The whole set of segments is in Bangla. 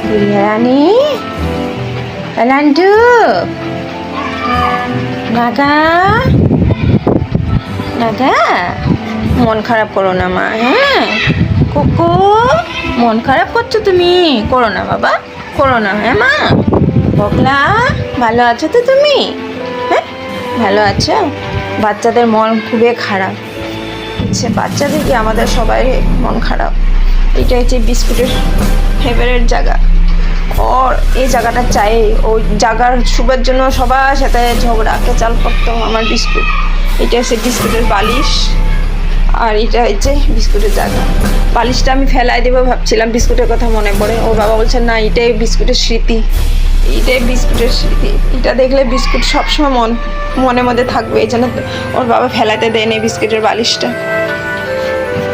গুড়িয়া রানী, লান্টু, নাগা, নাগা, মন খারাপ করো না মা। হ্যাঁ কুকু, মন খারাপ করছো তুমি? করো না বাবা, করো না। হ্যাঁ মা। বকলা, ভালো আছো তো তুমি? হ্যাঁ ভালো আছো? বাচ্চাদের মন খুবই খারাপ। হচ্ছে বাচ্চাদের কি আমাদের সবাই মন খারাপ। এটা হচ্ছে বিস্কুটের ফেভারিট জায়গা। ওর এই জায়গাটা চাই, ওই জায়গার শুবার জন্য সবার সাথে ঝগড়া কেচাল করতো আমার বিস্কুট। এটা হচ্ছে বিস্কুটের বালিশ, আর এটা হচ্ছে বিস্কুটের জায়গা। বালিশটা আমি ফেলাই দেবো ভাবছিলাম, বিস্কুটের কথা মনে পড়ে। ওর বাবা বলছে না, এটাই বিস্কুটের স্মৃতি, এটাই বিস্কুটের স্মৃতি। এটা দেখলে বিস্কুট সবসময় মনের মধ্যে থাকবে। এই জন্য ওর বাবা ফেলাতে দেয়নি বিস্কুটের বালিশটা।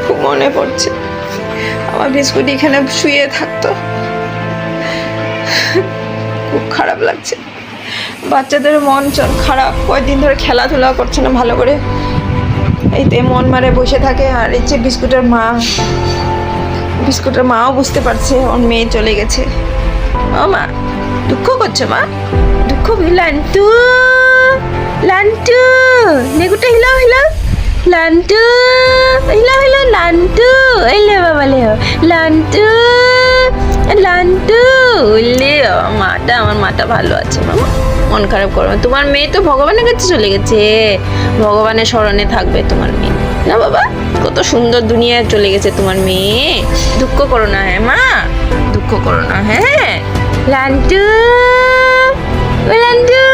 খুব মনে পড়ছে আমার বিস্কুট এখানে শুয়ে থাকতো। খুব খারাপ লাগছে। বাচ্চাদের মন খারাপ, কয়েকদিন ধরে খেলাধুলা করছে না ভালো করে, এইতে মন মারে বসে থাকে। আর এই যে বিস্কুটের মাও বুঝতে পারছে ওর মেয়ে চলে গেছে। ও মা, দুঃখ করছে মা? দুঃখ? লান্টু, লান্টু, নেগুটা হিলাও, হিলাও, লান্টু, হিলাও, হিলাও, লান্টু, এলে বাবা লে, লান্টু, লান্টু, লে। আমার মাটা ভালো আছে মামা, মন খারাপ করো না। তোমার মেয়ে তো ভগবানের কাছে চলে গেছে, ভগবানের স্মরণে থাকবে তোমার মেয়ে না বাবা। কত সুন্দর দুনিয়ায় চলে গেছে তোমার মেয়ে। দুঃখ করো না। হ্যাঁ মা, দুঃখ করো না। হ্যাঁ লান্টু, লান্টু,